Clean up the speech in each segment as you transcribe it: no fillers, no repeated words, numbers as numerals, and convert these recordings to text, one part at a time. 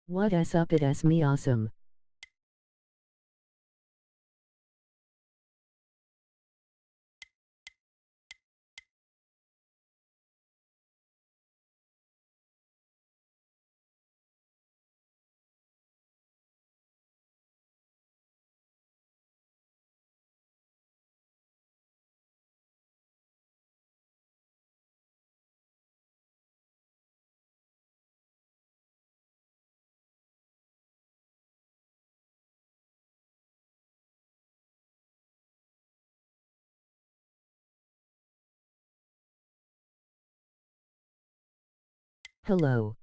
What up, it's me awesome. Hello.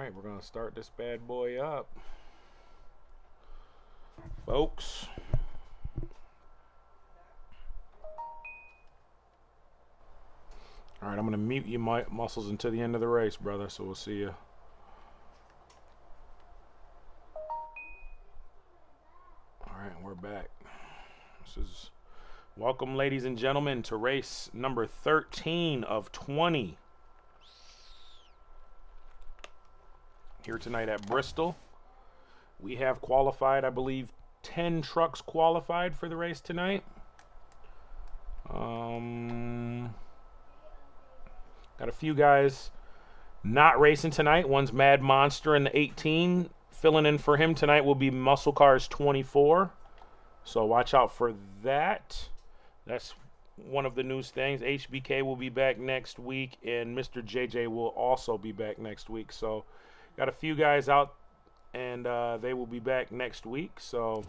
Alright, we're going to start this bad boy up, folks. Alright, I'm going to mute you muscles until the end of the race, brother, so we'll see you. Alright, we're back. This is welcome, ladies and gentlemen, to race number 13 of 20. Here tonight at Bristol. We have qualified, I believe, 10 trucks qualified for the race tonight. Got a few guys not racing tonight. One's Mad Monster in the 18. Filling in for him tonight will be Muscle Cars 24. So watch out for that. That's one of the news things. HBK will be back next week, and Mr. JJ will also be back next week. So got a few guys out, and they will be back next week. So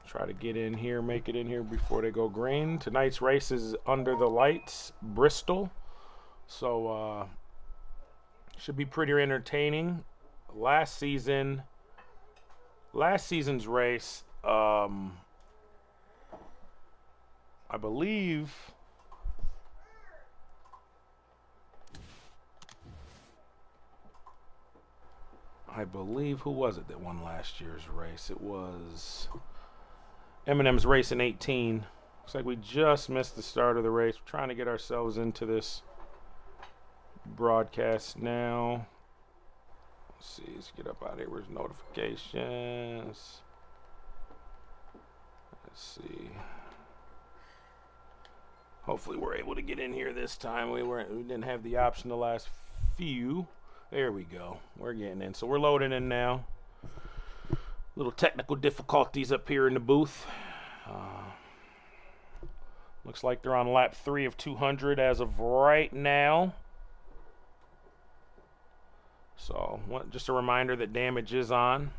try to get in here, make it in here before they go green. Tonight's race is under the lights, Bristol. So should be pretty entertaining. Last season's race, I believe who was it that won last year's race? It was Eminem's race in 18. Looks like we just missed the start of the race. We're trying to get ourselves into this broadcast now. Let's see, let's get up out of here. Where's notifications? Let's see. Hopefully we're able to get in here this time. We didn't have the option the last few. There we go. We're getting in. So we're loading in now. Little technical difficulties up here in the booth. Looks like they're on lap 3 of 200 as of right now. So just a reminder that damage is on.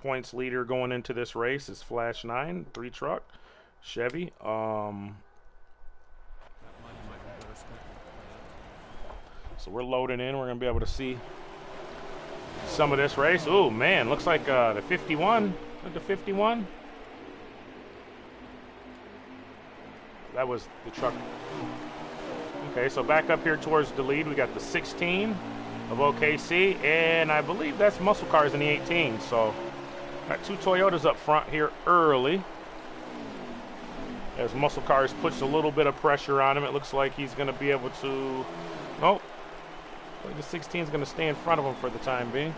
Points leader going into this race is Flash 9, 3 truck, Chevy. So we're loading in. We're going to be able to see some of this race. Oh, man. Looks like the 51. The 51. That was the truck. Okay, so back up here towards the lead, we got the 16 of OKC. And I believe that's Muscle Cars in the 18. So got 2 Toyotas up front here early. As Muscle Cars puts a little bit of pressure on him, it looks like he's going to be able to... Nope. The 16 is going to stay in front of him for the time being.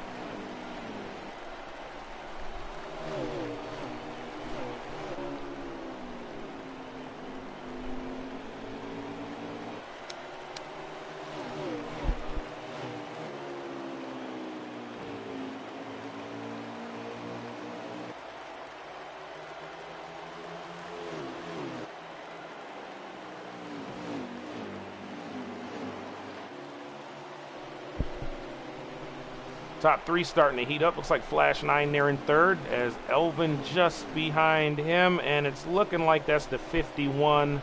Top 3 starting to heat up. Looks like Flash 9 there in third, as Elvin just behind him, and it's looking like that's the 51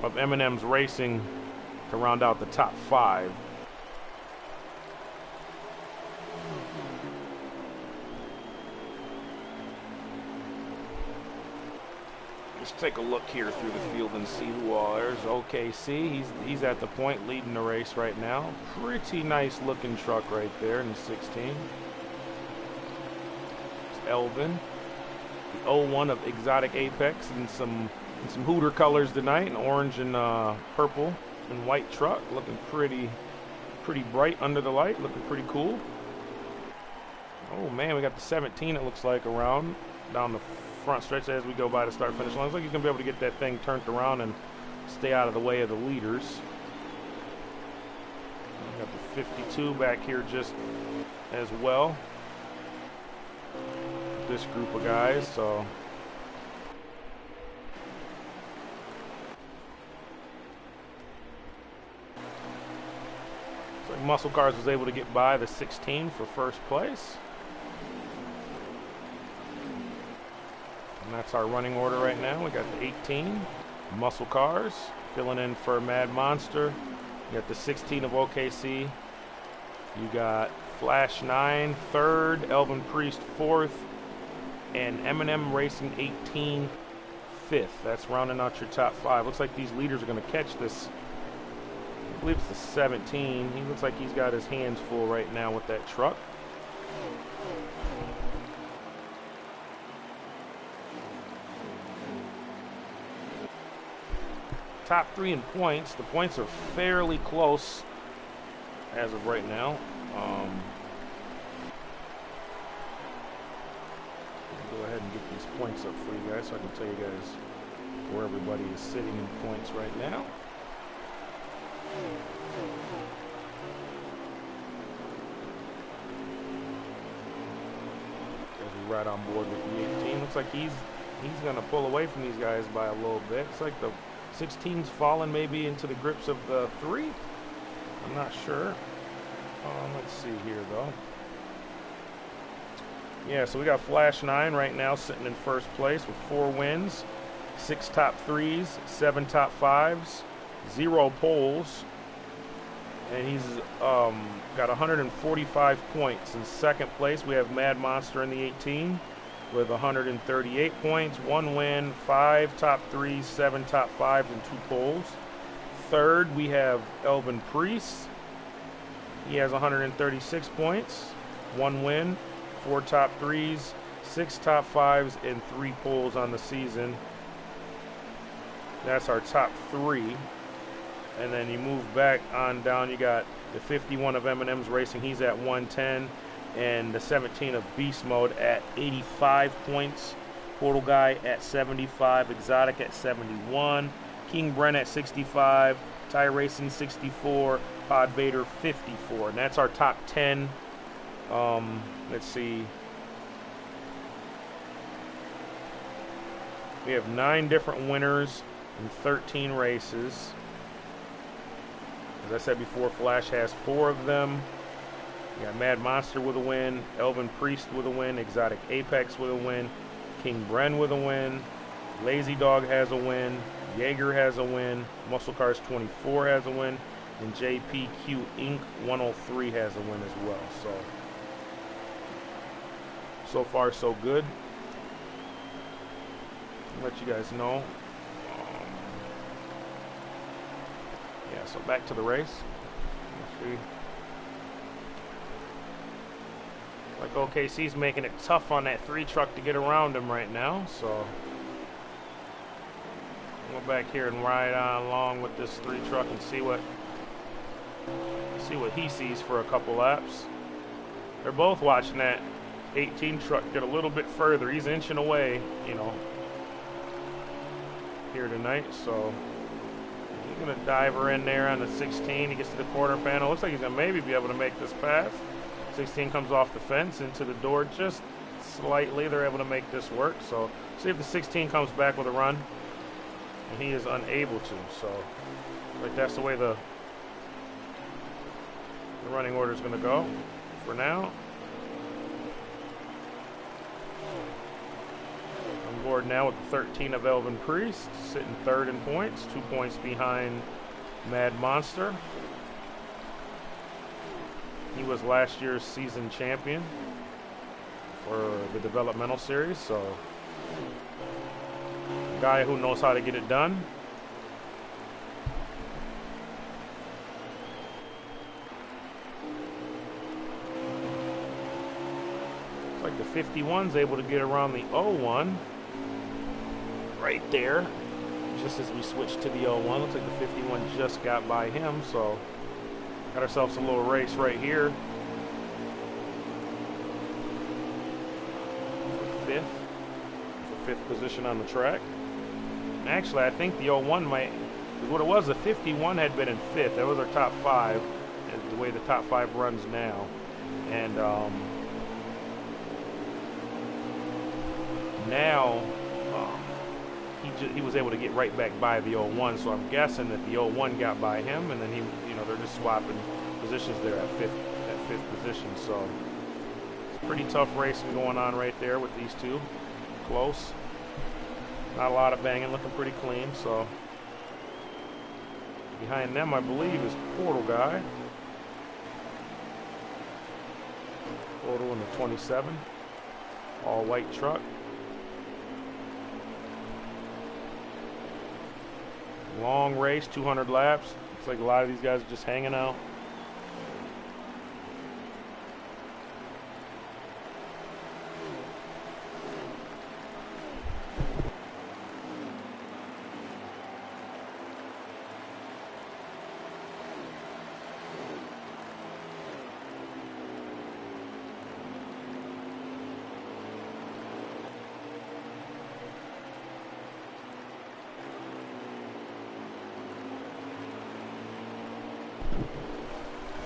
of Eminem's Racing to round out the top 5. Let's take a look here through the field and see who all there's OKC. He's at the point leading the race right now. Pretty nice looking truck right there in the 16. It's Elvin, the 01 of Exotic Apex, in some Hooter colors tonight, an orange and purple and white truck, looking pretty bright under the light, looking pretty cool. Oh man, we got the 17. It looks like around down the front stretch as we go by the start finish line. Looks like he's gonna be able to get that thing turned around and stay out of the way of the leaders. We got the 52 back here just as well. This group of guys, so looks like Muscle Cars was able to get by the 16 for first place. And that's our running order right now. We got the 18, Muscle Cars, filling in for Mad Monster. You got the 16 of OKC. You got Flash 9, 3rd, Elvin Priest 4th, and Eminem Racing 18, 5th. That's rounding out your top 5. Looks like these leaders are going to catch this. I believe it's the 17. He looks like he's got his hands full right now with that truck. Top 3 in points. The points are fairly close as of right now. Go ahead and get these points up for you guys so I can tell you guys where everybody is sitting in points right now. As we ride on board with the 18, looks like he's going to pull away from these guys by a little bit. It's like the 16's fallen maybe into the grips of the 3. I'm not sure. Let's see here though. Yeah, so we got Flash 9 right now sitting in first place with 4 wins, 6 top 3s, 7 top 5s, 0 poles, and he's got 145 points. In second place, we have Mad Monster in the 18 with 138 points, 1 win, 5 top 3s, 7 top 5s, and 2 poles. Third, we have Elvin Priest. He has 136 points, 1 win, 4 top 3s, 6 top 5s, and 3 poles on the season. That's our top 3. And then you move back on down, you got the 51 of Eminem's Racing. He's at 110. And the 17 of Beast Mode at 85 points. Portal Guy at 75. Exotic at 71. King Bren at 65. Ty Racing 64. Pod Vader 54. And that's our top 10. Let's see. We have 9 different winners in 13 races. As I said before, Flash has 4 of them. You got Mad Monster with a win, Elvin Priest with a win, Exotic Apex with a win, King Bren with a win, Lazy Dog has a win, Jaeger has a win, Muscle Cars 24 has a win, and JPQ Inc. 103 has a win as well. So far so good. I'll let you guys know. Yeah, so back to the race. Let's see. Like OKC's making it tough on that 3 truck to get around him right now, so we'll go back here and ride on along with this 3 truck and see what he sees for a couple laps. They're both watching that 18 truck get a little bit further. He's inching away, you know, here tonight, so he's gonna dive her in there on the 16. He gets to the quarter panel. Looks like he's gonna maybe be able to make this pass. 16 comes off the fence into the door just slightly. They're able to make this work. So see if the 16 comes back with a run, and he is unable to. So like that's the way the running order is going to go for now. On board now with the 13 of Elvin Priest, sitting 3rd in points, 2 points behind Mad Monster. He was last year's season champion for the developmental series, so a guy who knows how to get it done. Looks like the 51's able to get around the 01 right there, just as we switch to the 01. Looks like the 51 just got by him, so got ourselves a little race right here. For 5th position on the track. And actually, I think the 01 might, because what it was, the 51 had been in 5th. That was our top 5, the way the top 5 runs now. And now he was able to get right back by the 01, so I'm guessing that the 01 got by him, and then he, you know, they're just swapping positions there at fifth position. So it's pretty tough racing going on right there with these two close. Not a lot of banging, looking pretty clean. So behind them, I believe, is Portal Guy. Portal in the 27, all white truck. Long race, 200 laps. Looks like a lot of these guys are just hanging out.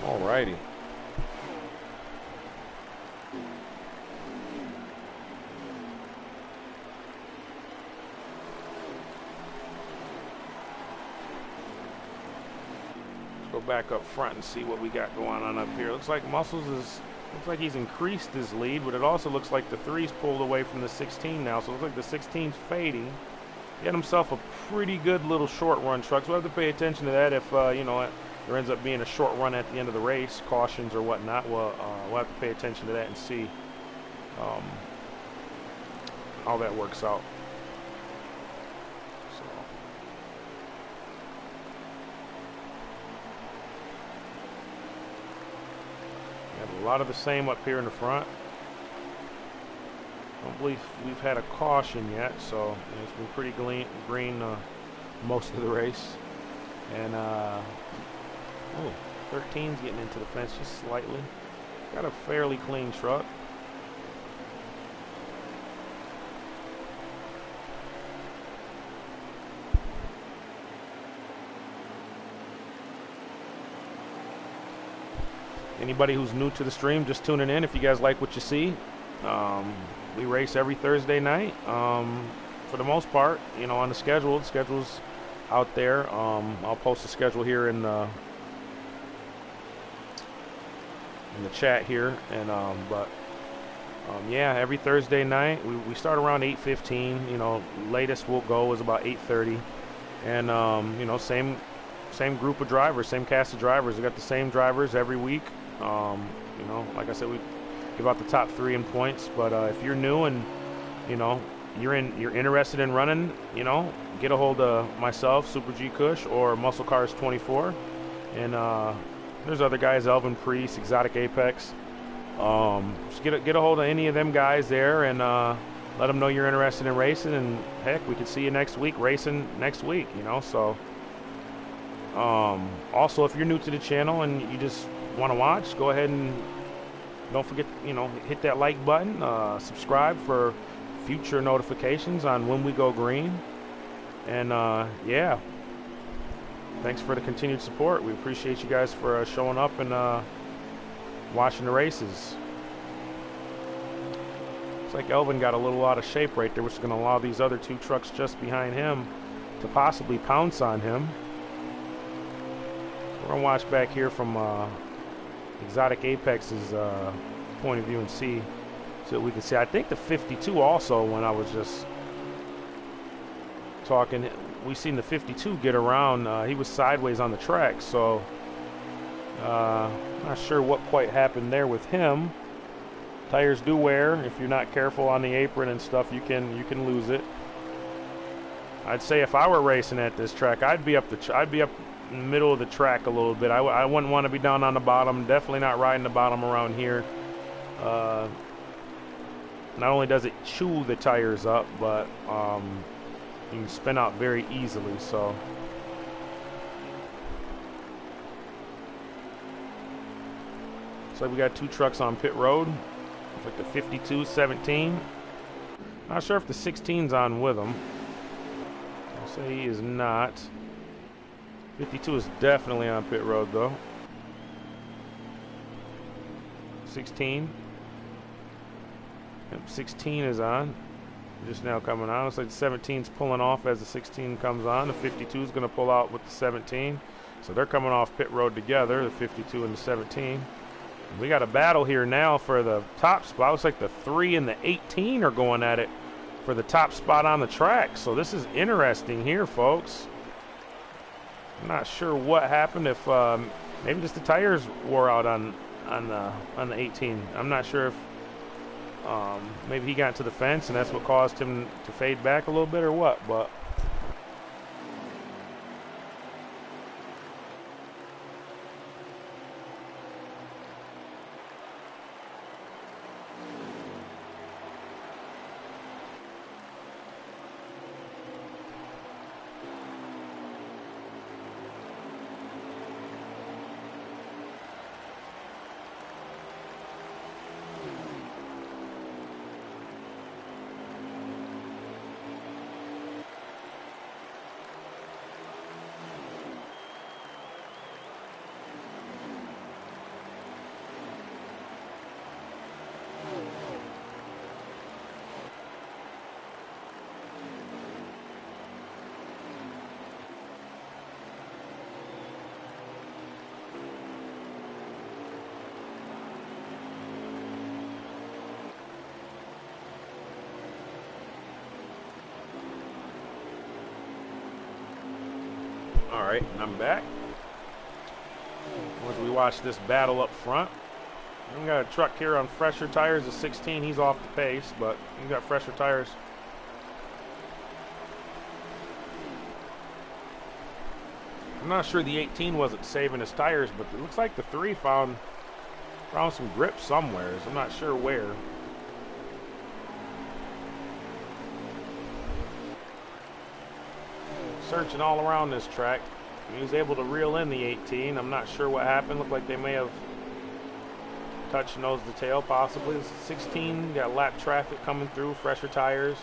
Alrighty. Let's go back up front and see what we got going on up here. Looks like Muscles looks like he's increased his lead, but it also looks like the 3's pulled away from the 16 now. So it looks like the 16's fading. He had himself a pretty good little short run truck. So we'll have to pay attention to that if you know, there ends up being a short run at the end of the race, cautions or whatnot. We'll have to pay attention to that and see how that works out. So, a lot of the same up here in the front. I don't believe we've had a caution yet, so it's been pretty green most of the race. And 13's getting into the fence just slightly. Got a fairly clean truck. Anybody who's new to the stream, just tuning in, if you guys like what you see, we race every Thursday night. For the most part, you know, on the schedule. The schedule's out there. I'll post the schedule here in the chat here, and yeah, every Thursday night we start around 8:15. You know, latest we'll go is about 8:30, and you know, same group of drivers, same cast of drivers. We got the same drivers every week. You know, like I said, we give out the top 3 in points. But if you're new and you know you're interested in running, you know, get a hold of myself, Super G Kush, or Muscle Cars 24, and there's other guys, Elvin Priest, Exotic Apex. Just get a hold of any of them guys there, and let them know you're interested in racing. And heck, we could see you next week racing next week. You know, so also if you're new to the channel and you just want to watch, go ahead and don't forget, you know, hit that like button, subscribe for future notifications on when we go green, and yeah, thanks for the continued support. We appreciate you guys for showing up and watching the races. Looks like Elvin got a little out of shape right there, which is going to allow these other 2 trucks just behind him to possibly pounce on him. We're going to watch back here from Exotic Apex's point of view and see what we can see. I think the 52 also, when I was just talking, we seen the 52 get around. He was sideways on the track, so not sure what quite happened there with him. Tires do wear. If you're not careful on the apron and stuff, you can lose it. I'd say if I were racing at this track, I'd be up in the middle of the track a little bit. I wouldn't want to be down on the bottom. Definitely not riding the bottom around here. Not only does it chew the tires up, but you can spin out very easily. So looks like we got 2 trucks on pit road. Looks like the 52, 17. Not sure if the 16's on with them. I'll say he is not. 52 is definitely on pit road though. 16. Yep, 16 is on. Just now coming on. Looks like the 17's pulling off as the 16 comes on. The 52 is going to pull out with the 17. So they're coming off pit road together, the 52 and the 17. We got a battle here now for the top spot. Looks like the 3 and the 18 are going at it for the top spot on the track. So this is interesting here, folks. I'm not sure what happened. If maybe just the tires wore out on the 18. I'm not sure if maybe he got into the fence and that's what caused him to fade back a little bit or what. But all right, and I'm back. As we watch this battle up front, we got a truck here on fresher tires. The 16, he's off the pace, but we got fresher tires. I'm not sure the 18 wasn't saving his tires, but it looks like the 3 found some grip somewhere. I'm not sure where. Searching all around this track. He was able to reel in the 18. I'm not sure what happened. Looked like they may have touched nose to tail, possibly. 16 got lap traffic coming through, fresher tires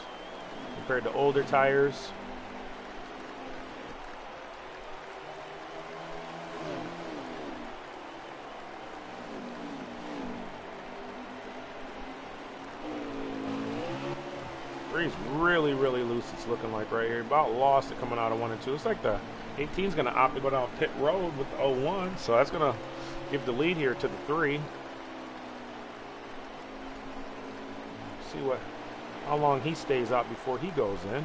compared to older tires. He's really, really loose, it's looking like right here. About lost it coming out of 1 and 2. It's like the 18 is going to opt to go down pit road with the 01, so that's going to give the lead here to the 3. See how long he stays out before he goes in.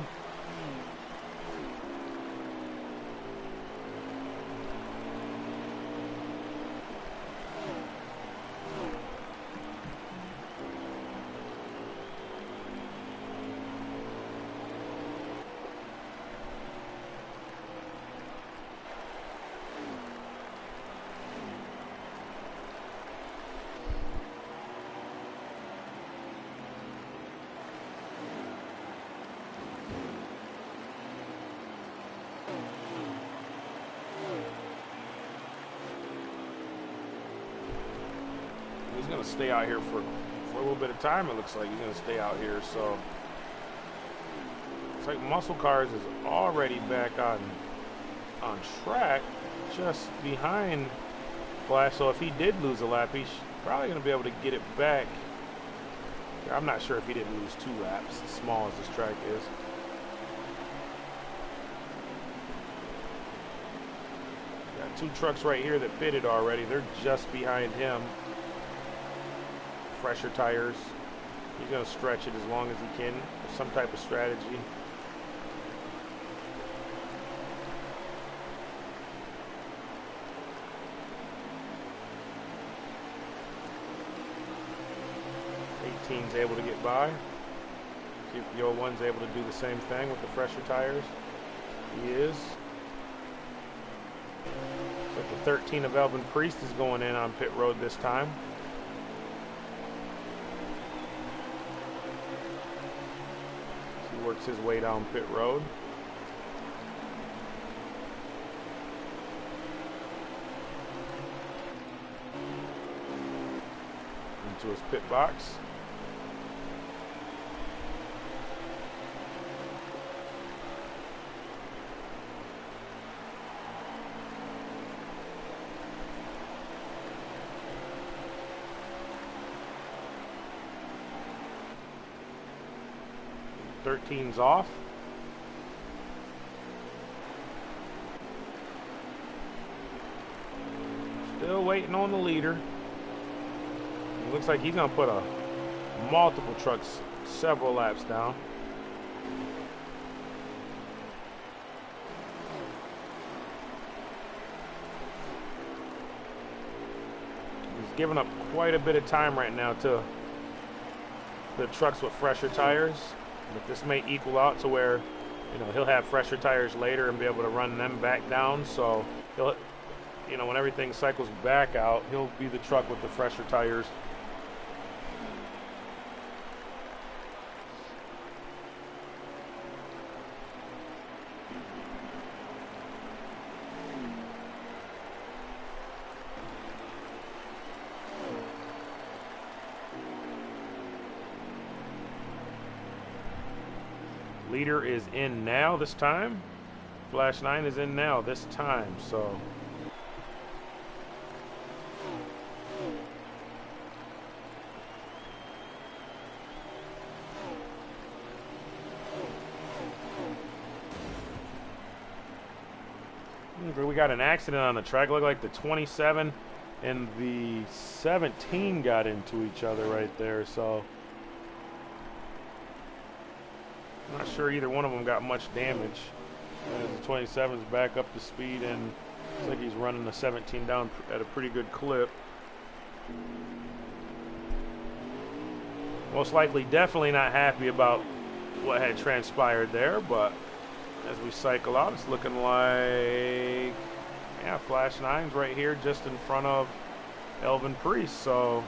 He's going to stay out here for a little bit of time. It looks like he's going to stay out here. So it's like Muscle Cars is already back on track, just behind Flash. So if he did lose a lap, he's probably going to be able to get it back. I'm not sure if he didn't lose 2 laps, as small as this track is. Got 2 trucks right here that pitted already. They're just behind him. Fresher tires. He's going to stretch it as long as he can with some type of strategy. Team's able to get by. See if the 01's able to do the same thing with the fresher tires. He is. But the 13 of Elvin Priest is going in on pit road this time. He works his way down pit road. Into his pit box. Thirteen's off. Still waiting on the leader. It looks like he's going to put multiple trucks several laps down. giving up quite a bit of time right now to the trucks with fresher tires. But this may equal out to where, you know, he'll have fresher tires later and be able to run them back down. So he'll, you know, when everything cycles back out, he'll be the truck with the fresher tires. Leader is in now this time. Flash 9 is in now this time, so. We got an accident on the track. Looked like the 27 and the 17 got into each other right there, so. I'm not sure either one of them got much damage. The 27's back up to speed, and looks like he's running the 17 down at a pretty good clip. Most likely definitely not happy about what had transpired there, but as we cycle out, it's looking like, yeah, Flash 9's right here just in front of Elvin Priest, so.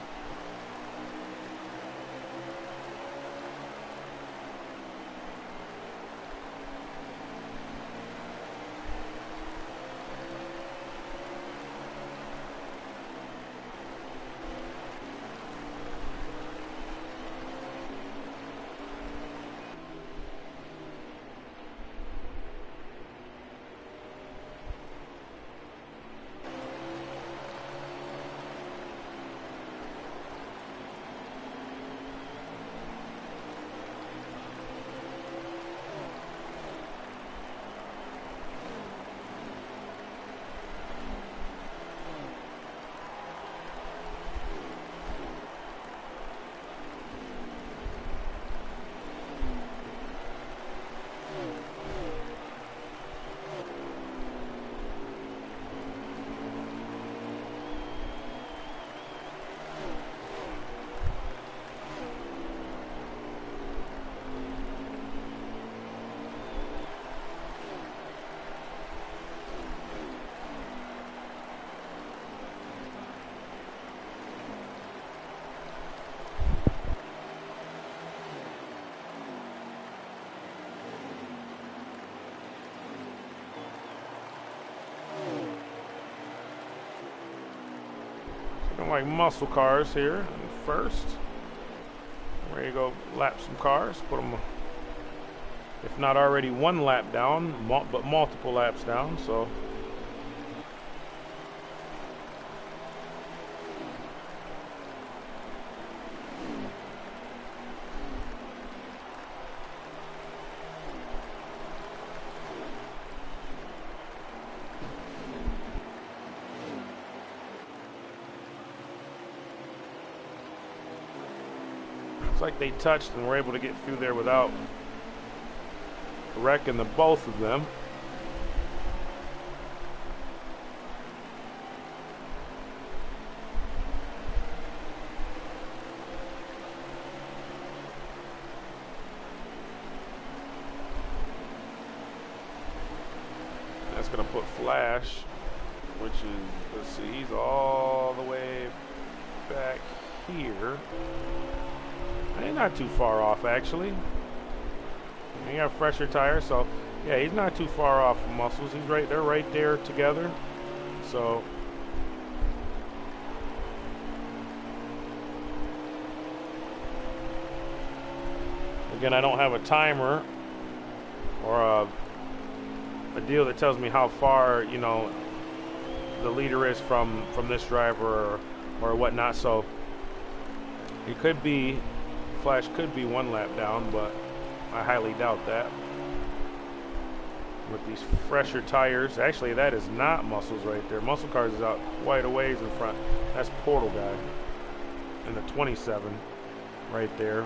Like muscle cars here first. Ready to go lap some cars. Put them, if not already one lap down, but multiple laps down. So. Looks like they touched and were able to get through there without wrecking the both of them. That's going to put Flash, which is, let's see, he's all the way back here. He's not too far off, actually. He got fresher tires, so yeah, he's not too far off from Muscles. He's right, they're right there together. So again, I don't have a timer or a deal that tells me how far, you know, the leader is from this driver or whatnot. So it could be. Flash could be one lap down, but I highly doubt that. With these fresher tires, actually that is not Muscles right there. Muscle Cars is out quite a ways in front. That's Portal Guy. And the 27 right there.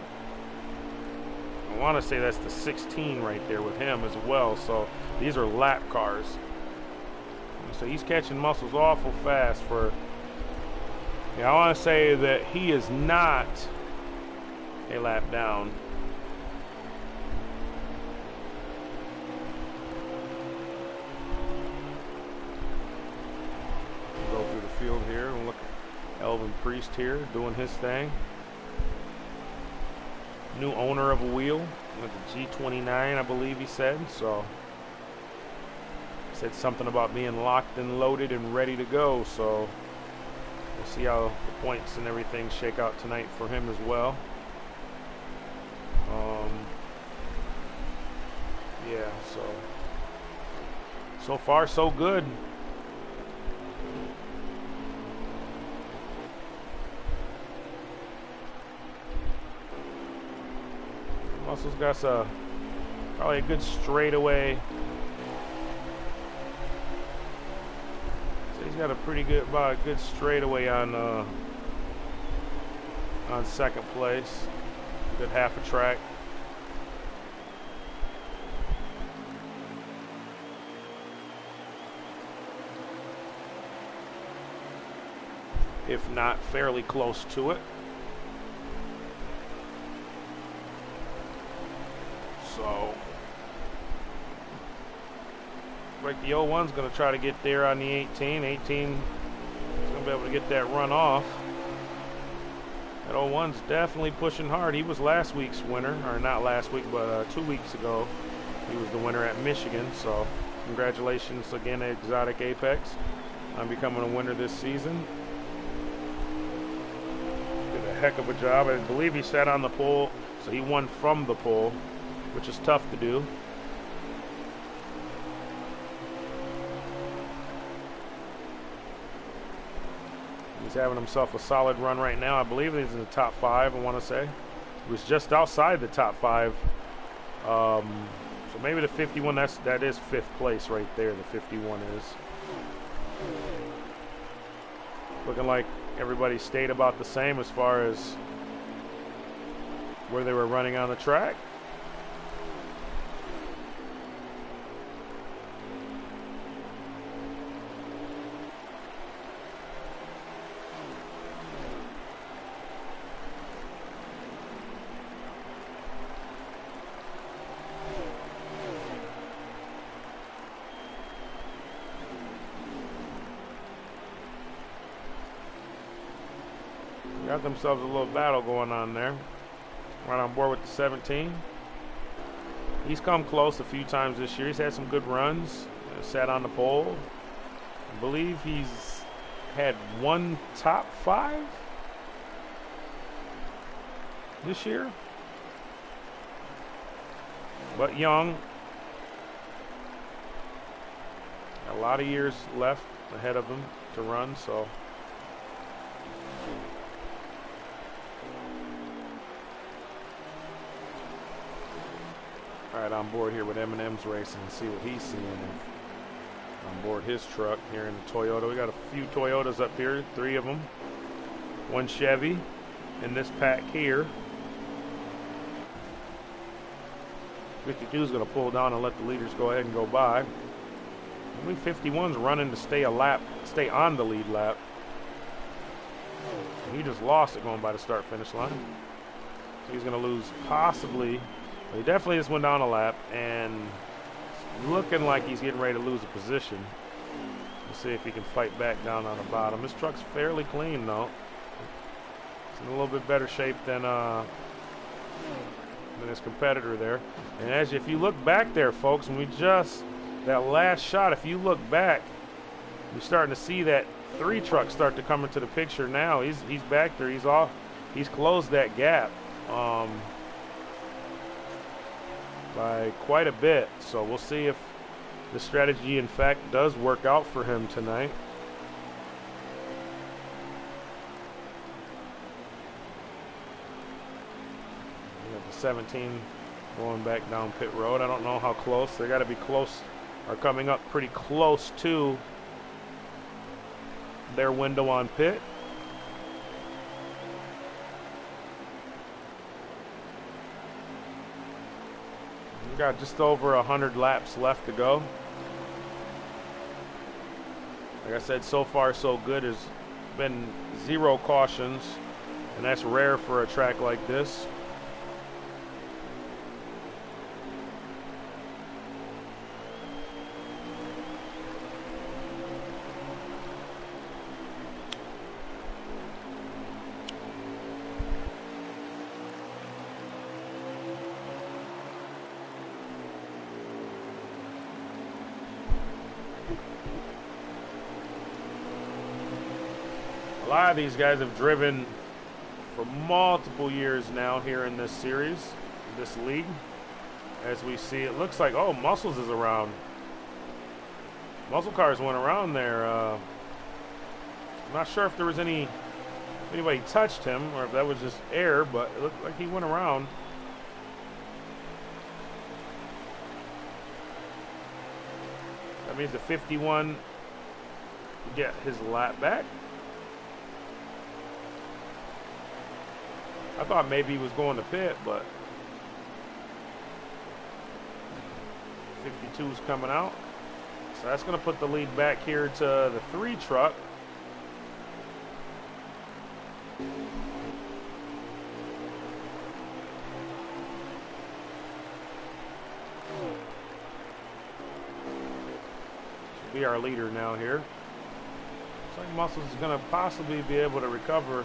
I want to say that's the 16 right there with him as well. So these are lap cars. So he's catching Muscles awful fast for, Yeah, I want to say that he is not a lap down. We'll go through the field here and look at Elvin Priest here doing his thing. New owner of a wheel with the G29, I believe he said. So said something about being locked and loaded and ready to go. So we'll see how the points and everything shake out tonight for him as well. Yeah, so far so good. Muscle's got probably a good straightaway. So he's got a pretty good, about a good straightaway on second place. Good half a track. If not fairly close to it. So, like the 01's going to try to get there on the 18. 18 is going to be able to get that run off. That 01's definitely pushing hard. He was last week's winner, or not last week, but 2 weeks ago. He was the winner at Michigan. So, congratulations again to Exotic Apex on becoming a winner this season. Did a heck of a job. I believe he sat on the pole, so he won from the pole, which is tough to do. He's having himself a solid run right now. I believe he's in the top 5, I want to say. He was just outside the top 5. So maybe the 51, that is 5th place right there, the 51 is. Looking like everybody stayed about the same as far as where they were running on the track. Got themselves a little battle going on there. Right on board with the 17. He's come close a few times this year. He's had some good runs. Sat on the pole. I believe he's had one top 5 this year. But young. A lot of years left ahead of him to run, so. All right, on board here with M&M's Racing and see what he's seeing on board his truck here in the Toyota. We got a few Toyotas up here, 3 of them. 1 Chevy in this pack here. 52 is going to pull down and let the leaders go ahead and go by. Only 51's running to stay on the lead lap. He just lost it going by the start-finish line. So he's going to lose possibly. He definitely just went down a lap, and looking like he's getting ready to lose a position. We'll see if he can fight back down on the bottom. This truck's fairly clean, though. It's in a little bit better shape than his competitor there. And if you look back there, folks, that last shot, if you look back, you're starting to see that 3 truck start to come into the picture now. He's back there. He's off. He's closed that gap. By quite a bit, so we'll see if the strategy in fact does work out for him tonight. We have the 17 going back down pit road. I don't know how close. They got to be close, or coming up pretty close to their window on pit. Got just over 100 laps left to go. Like I said, so far so good as been 0 cautions, and that's rare for a track like this. A lot of these guys have driven for multiple years now here in this series, this league. As we see, it looks like, oh, Muscles is around. Muscle Cars went around there. I'm not sure if there was anybody touched him or if that was just air, but it looked like he went around. That means the 51 get his lap back. I thought maybe he was going to pit, but 52's coming out. So that's going to put the lead back here to the 3 truck. Should be our leader now here. Looks like Muscles is going to possibly be able to recover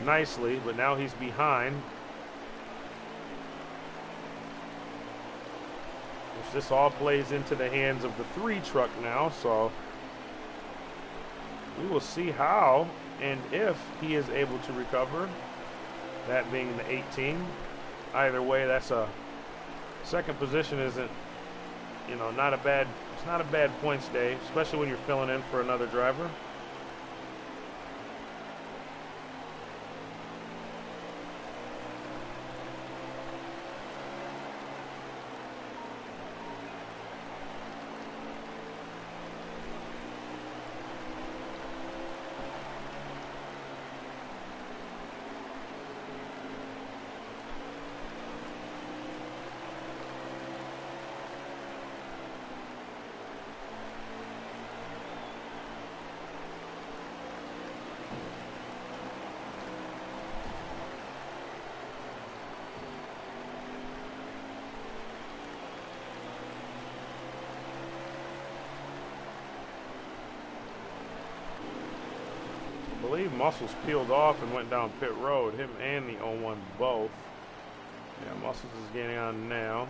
nicely, but now he's behind. Which this all plays into the hands of the 3 truck now, so we will see how and if he is able to recover, that being the 18. Either way, that's a second position. Isn't, you know, not a bad, it's not a bad points day, especially when you're filling in for another driver. I believe Muscles peeled off and went down pit road. Him and the 01 both. Yeah, Muscles is getting on now.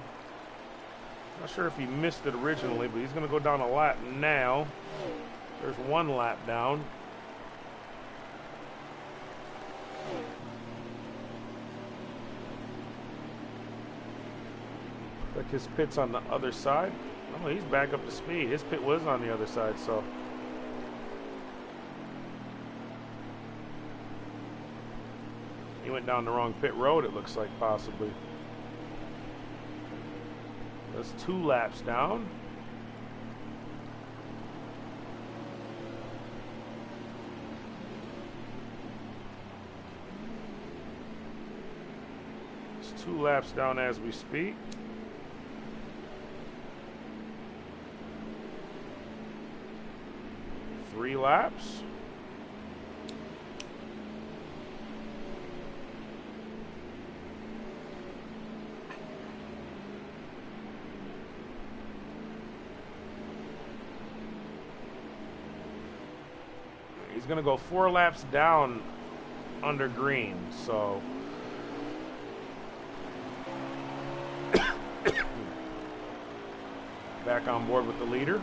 Not sure if he missed it originally, but he's going to go down a lap now. There's 1 lap down. Looks like his pit's on the other side. Oh, he's back up to speed. His pit was on the other side, so. He went down the wrong pit road, it looks like, possibly. That's 2 laps down. It's 2 laps down as we speak. Three laps. He's going to go 4 laps down under green, so back on board with the leader.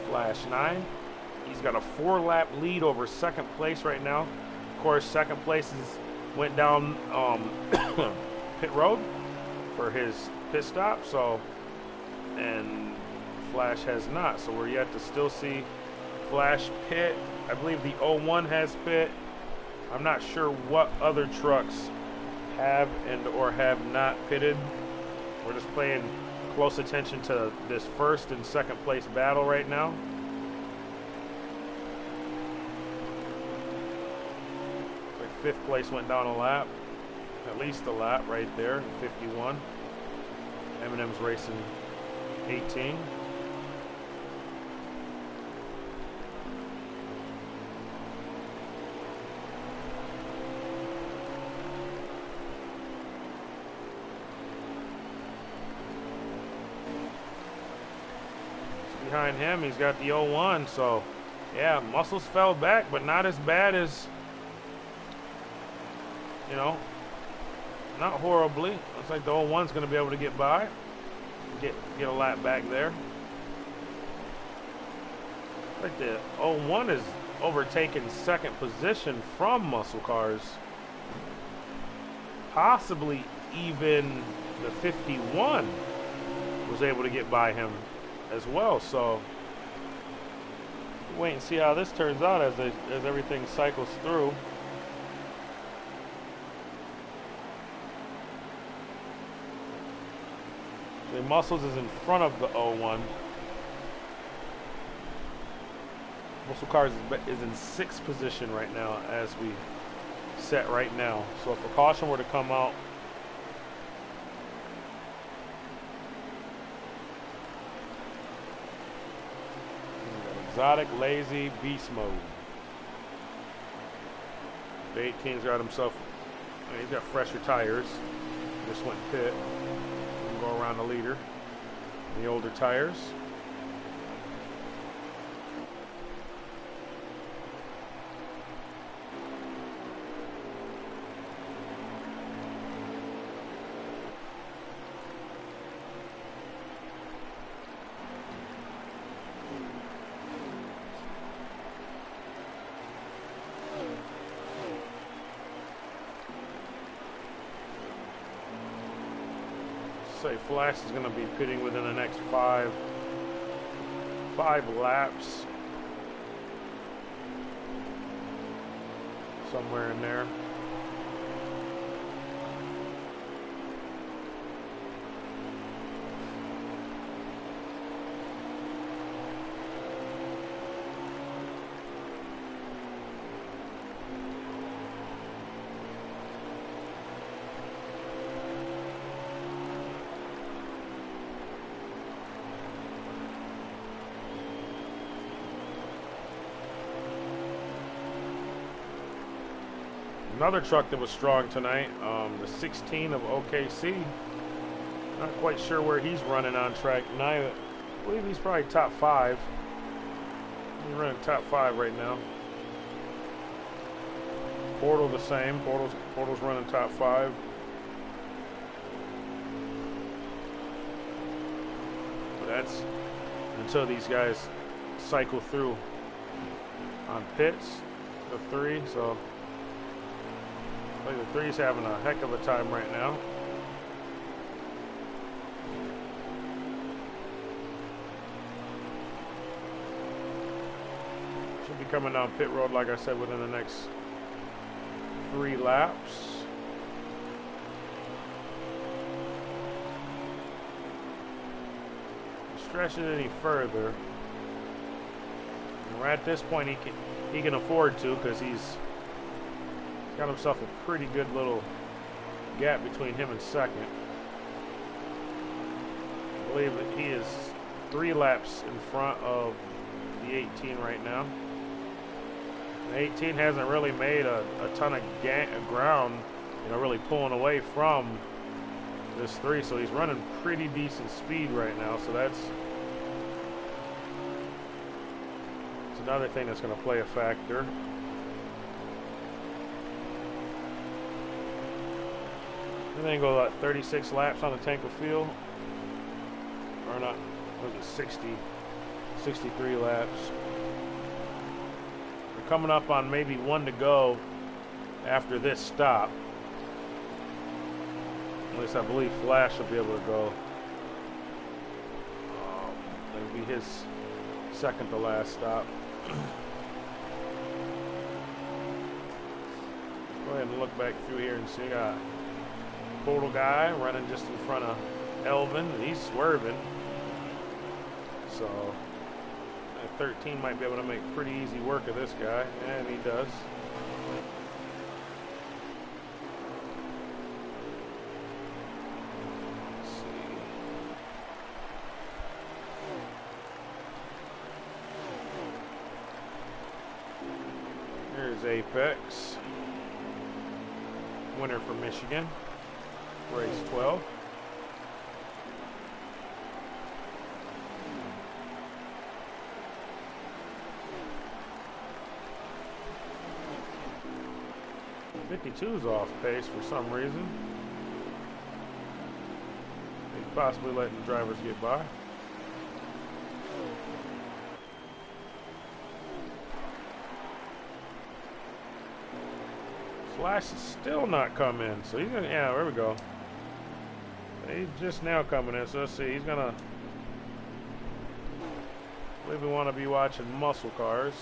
Flash 9. He's got a 4-lap lead over second place right now. Of course, second place went down pit road for his pit stop, so, and Flash has not, so we're yet to still see Flash pit. I believe the 01 has pit. I'm not sure what other trucks have and or have not pitted. We're just paying close attention to this first and second place battle right now. Like 5th place went down a lap. At least a lap right there, 51. Eminem's racing 18. Behind him, he's got the 01, so yeah, Muscles fell back, but not as bad as, you know, not horribly. Looks like the 01's going to be able to get by, get a lap back there. Like the 01 is overtaken second position from Muscle Cars, possibly even the 51 was able to get by him as well. So wait and see how this turns out as everything cycles through. The Muscles is in front of the 01. Muscle Cars is in 6th position right now as we set right now. So if a caution were to come out, exotic, lazy, beast mode. The 18's got himself, he's got fresher tires. Just went pit. Go around the leader. The older tires. Say Flash is going to be pitting within the next five laps, somewhere in there. Another truck that was strong tonight, the 16 of OKC. Not quite sure where he's running on track tonight. I believe he's probably top 5. He's running top 5 right now. Portal the same. Portal's running top 5. But that's until these guys cycle through on pits, the 3. So the 3's having a heck of a time right now. Should be coming down pit road, like I said, within the next 3 laps. Stretch it any further. And at this point, he can afford to, because he's got himself a pretty good little gap between him and second. I believe that he is 3 laps in front of the 18 right now. The 18 hasn't really made a ton of ground, you know, really pulling away from this 3, so he's running pretty decent speed right now. So that's another thing that's going to play a factor. And then go about 36 laps on the tank of fuel. Or not, was it 63 laps. We're coming up on maybe 1 to go after this stop. At least I believe Flash will be able to go. That'll be his second to last stop. Go ahead and look back through here and see. Portal guy running just in front of Elvin. He's swerving. So 13 might be able to make pretty easy work of this guy. And he does. Apex. Winner for Michigan. Race 12. '52's off pace for some reason. He's possibly letting drivers get by. Flash is still not coming, so he's gonna. Yeah, there we go. He's just now coming in, so let's see. He's gonna. I believe we want to be watching muscle cars.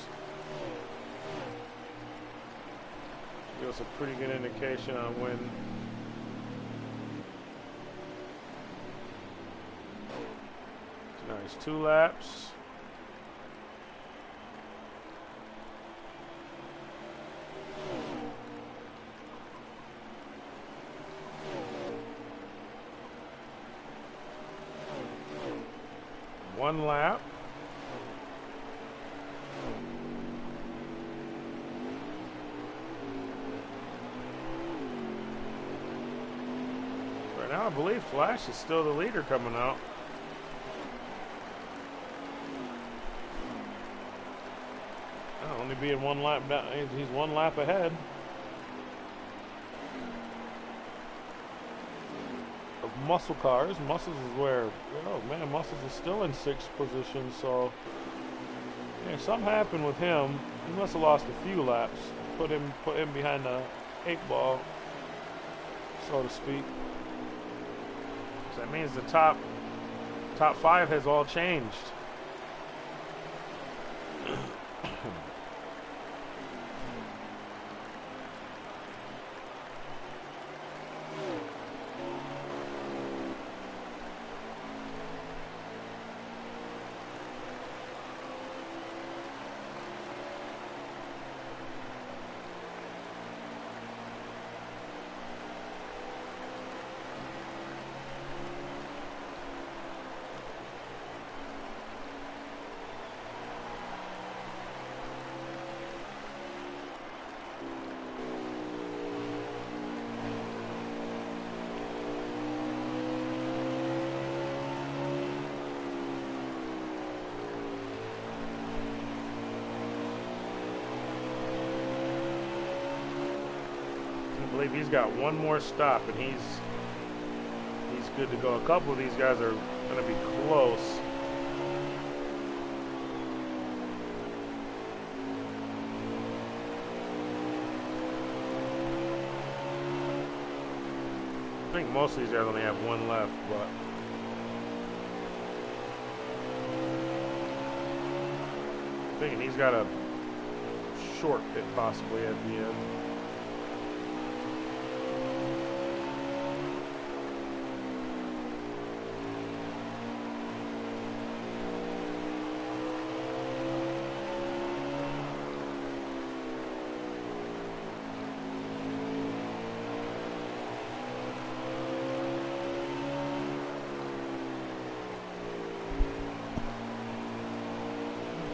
Give us a pretty good indication on when. Nice 2 laps. One lap. Right now, I believe Flash is still the leader coming out. Only being 1 lap down. He's 1 lap ahead of Muscle Cars. Muscles is where, oh man, Muscles is still in 6th position. So yeah, something happened with him. He must have lost a few laps. Put him behind the 8 ball, so to speak. So that means the top 5 has all changed. I believe he's got 1 more stop, and he's good to go. A couple of these guys are going to be close. I think most of these guys only have 1 left, but I'm thinking he's got a short pit possibly at the end.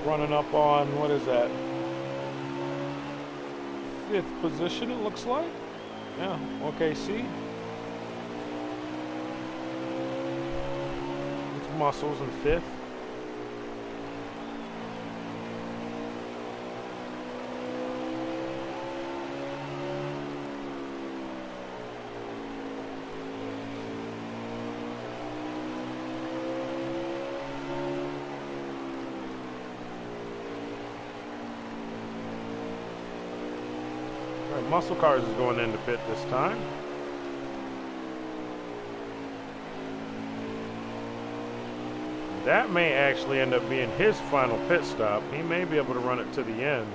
Running up on, what is that, 5th position, it looks like. Yeah, OKC. It's Muscles in 5th. Muscle Cars is going into pit this time. That may actually end up being his final pit stop. He may be able to run it to the end.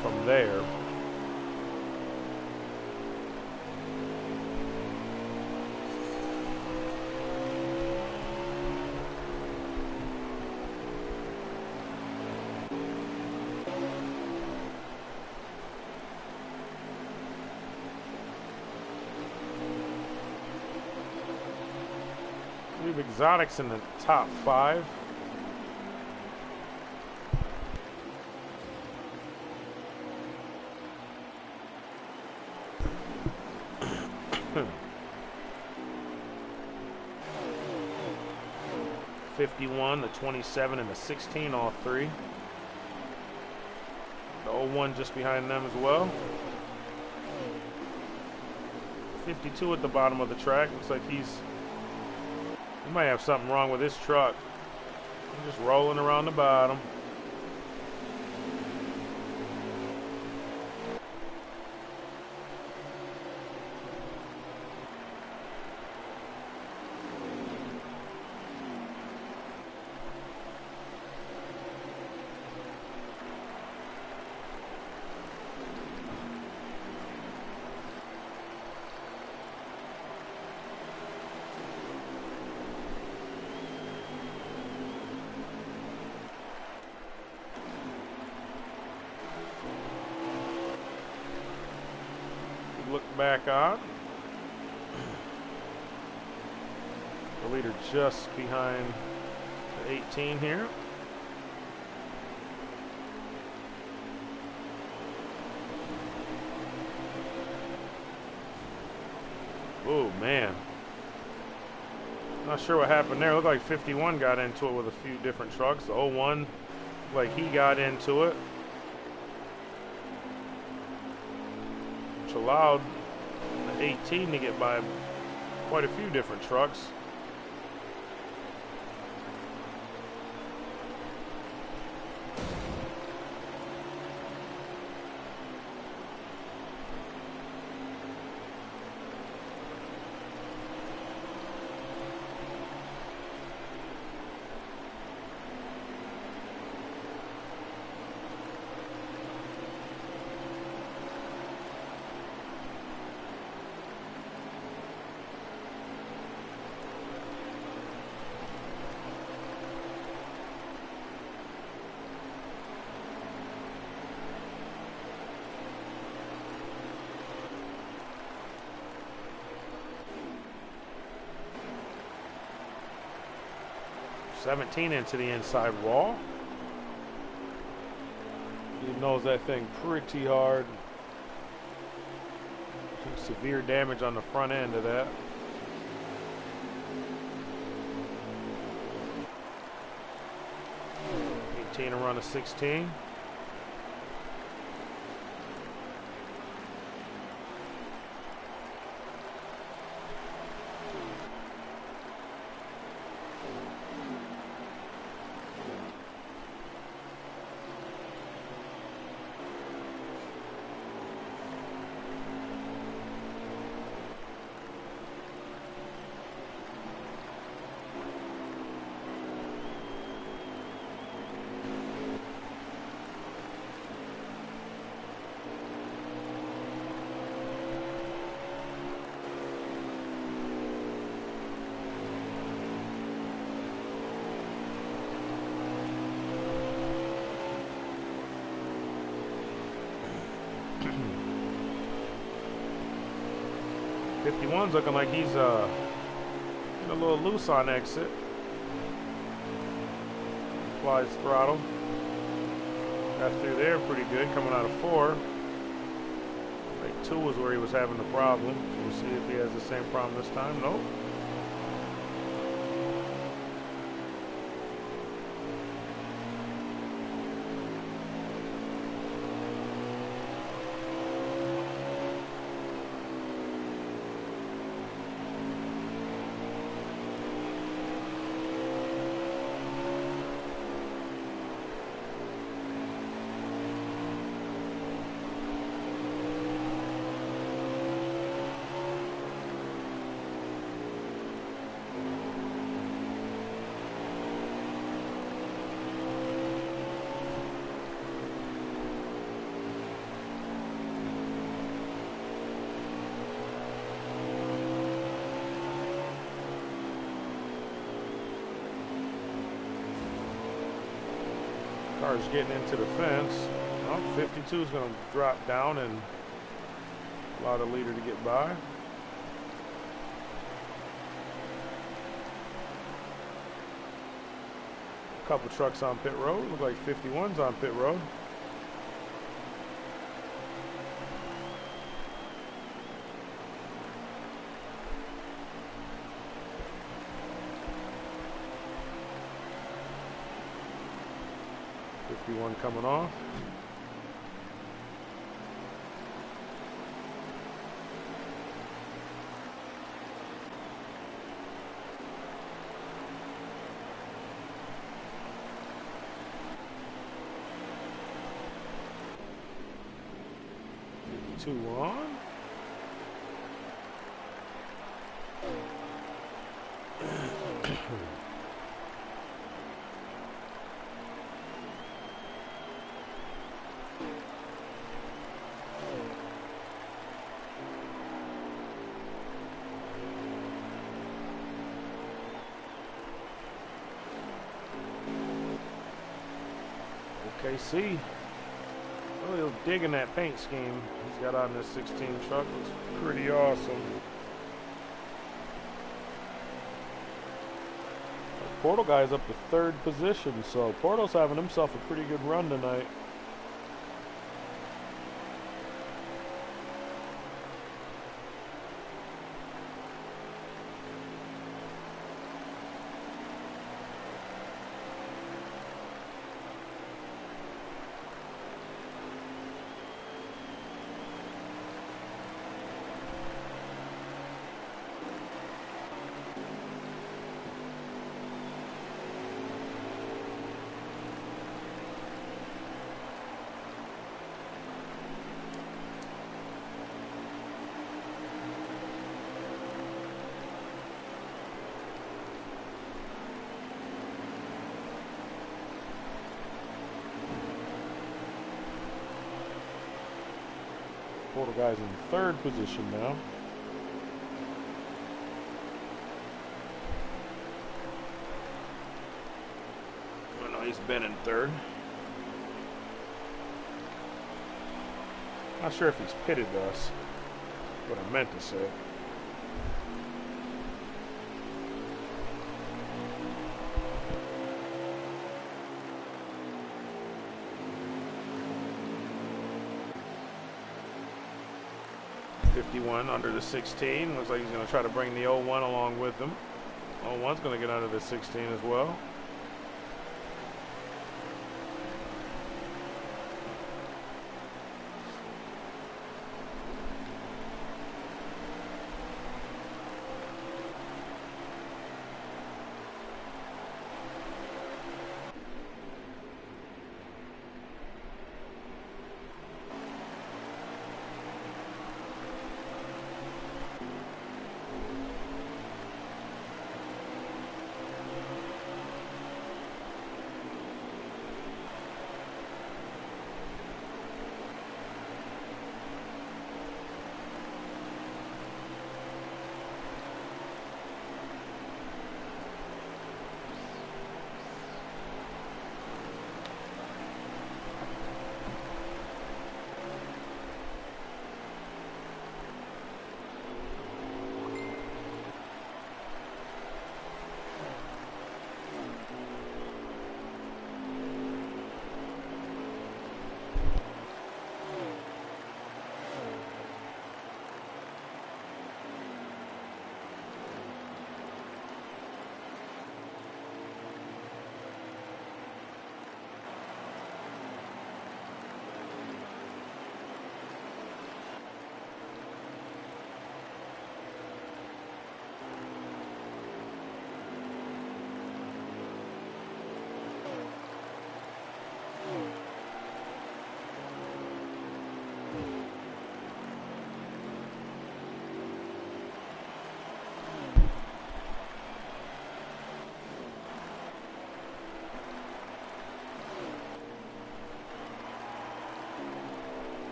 From there. Exotics in the top 5. 51, the 27, and the 16, all three. The 01 just behind them as well. 52 at the bottom of the track. Looks like he might have something wrong with his truck. He's just rolling around the bottom. Look back on. The leader just behind the 18 here. Oh, man. Not sure what happened there. Looked like 51 got into it with a few different trucks. The 01, like he got into it, which allowed the 18 to get by quite a few different trucks. Into the inside wall. He knows that thing pretty hard. Severe damage on the front end of that. '18 to run a 16. '51's looking like he's a little loose on exit. Applies throttle. Got through there pretty good, coming out of 4. Like 2 was where he was having the problem. So we'll see if he has the same problem this time. Nope. Car's getting into the fence. Oh, 52 is going to drop down and allow the leader to get by. A couple trucks on pit road. Look like 51's on pit road. 51 coming off. Two on. OKC. Really digging that paint scheme he's got on this 16 truck. Looks pretty awesome. Portal guy's up to 3rd position, so Portal's having himself a pretty good run tonight. Portal guy's in 3rd position now. Oh no, he's been in 3rd. Not sure if he's pitted us. What I meant to say. Under the 16. Looks like he's going to try to bring the 01 along with him. 01's going to get under the 16 as well.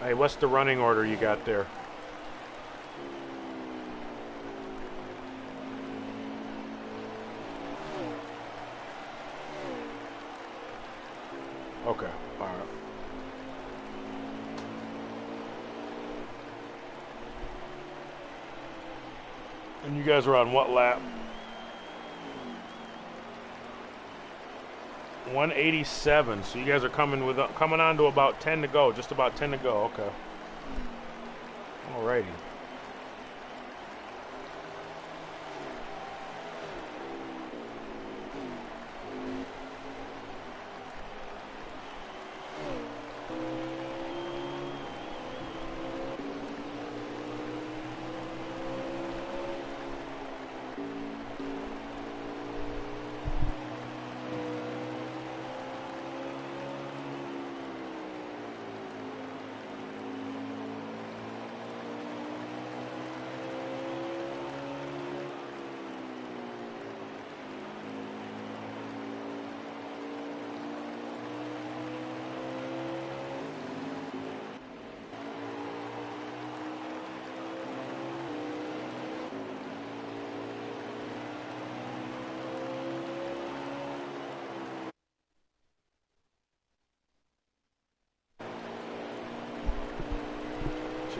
Hey, what's the running order you got there? Okay, all right. And you guys are on what lap? 187. So you guys are coming on to about 10 to go. Just about 10 to go. Okay. Alrighty.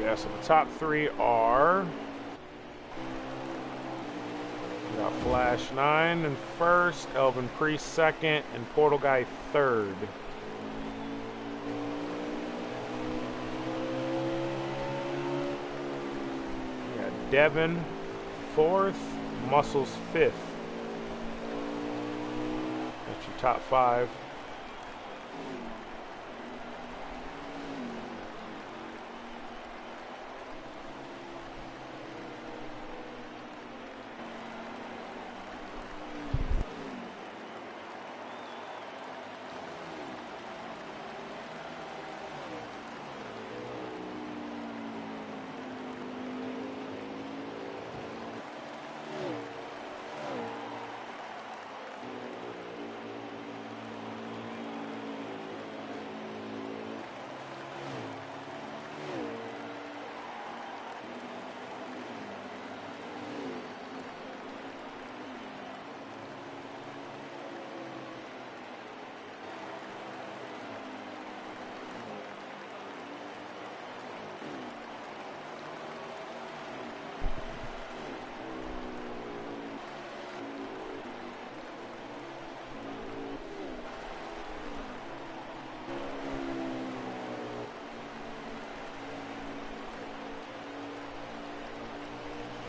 Yeah, so the top three are, we got Flash 9 in first, Elvin Priest second, and Portal Guy third. We got Devin fourth, Muscles fifth. That's your top five.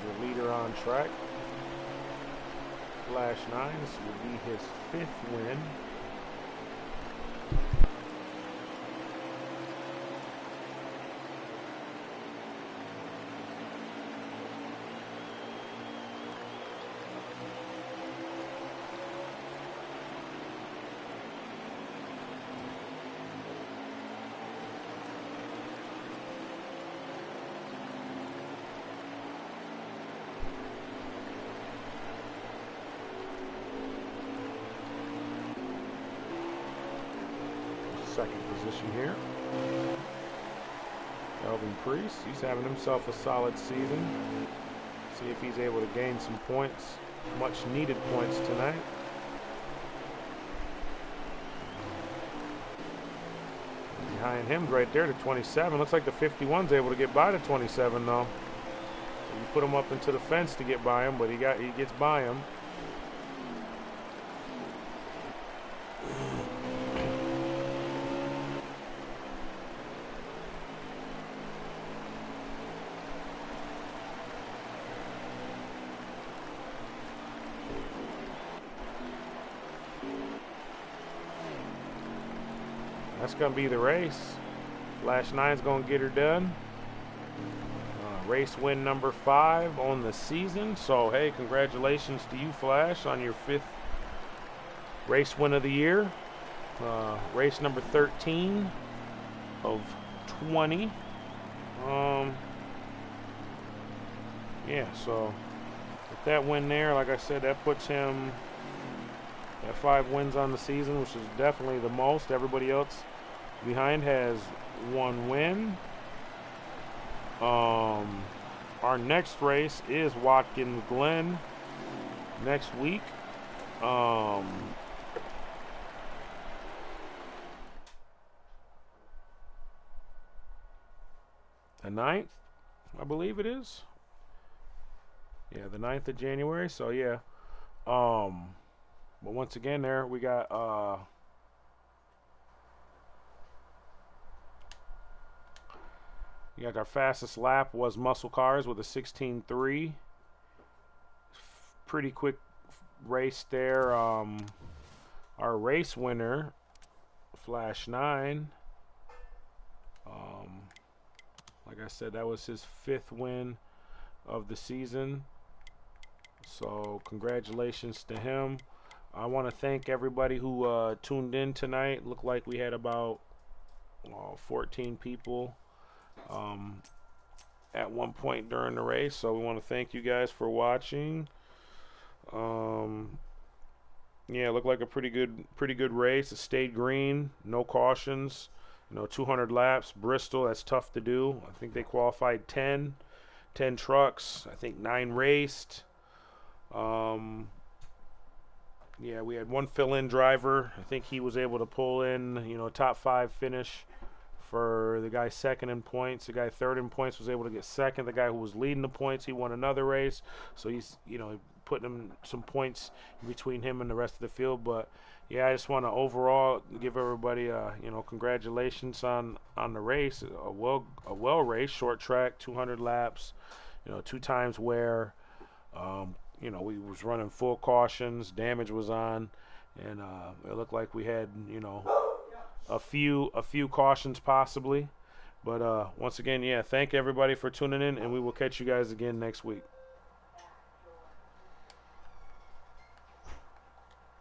Your leader on track, Flash 9, this will be his fifth win. Second position here, Elvin Priest. He's having himself a solid season. See if he's able to gain some points, much needed points tonight. Behind him right there to 27. Looks like the 51's able to get by to 27 though. You put him up into the fence to get by him, but he gets by him. That's going to be the race. Flash 9's going to get her done. Race win number 5 on the season. So, hey, congratulations to you, Flash, on your 5th race win of the year. Race number 13 of 20. Yeah, so with that win there, like I said, that puts him at 5 wins on the season, which is definitely the most. Everybody else behind has 1 win. Our next race is Watkins Glen next week. The 9th, I believe it is. Yeah, the 9th of January. So yeah. But once again, there we got our fastest lap was Muscle Cars with a 16.3. Pretty quick race there. Our race winner, Flash 9. Like I said, that was his 5th win of the season. So congratulations to him. I want to thank everybody who tuned in tonight. Looked like we had about 14 people at one point during the race. So we want to thank you guys for watching. Yeah, it looked like a pretty good race. It stayed green, no cautions. 200 laps. Bristol, that's tough to do. I think they qualified 10 trucks. I think 9 raced. Yeah, we had one fill-in driver. I think he was able to pull in, top 5 finish for the guy second in points. The guy third in points was able to get second. The guy who was leading the points, he won another race. So he's, putting him some points between him and the rest of the field. But yeah, I just want to overall give everybody, congratulations on the race. A well raced short track, 200 laps. 2 times wear. We was running full cautions. Damage was on, and it looked like we had, a few cautions possibly. But once again, yeah, thank everybody for tuning in, and we will catch you guys again next week.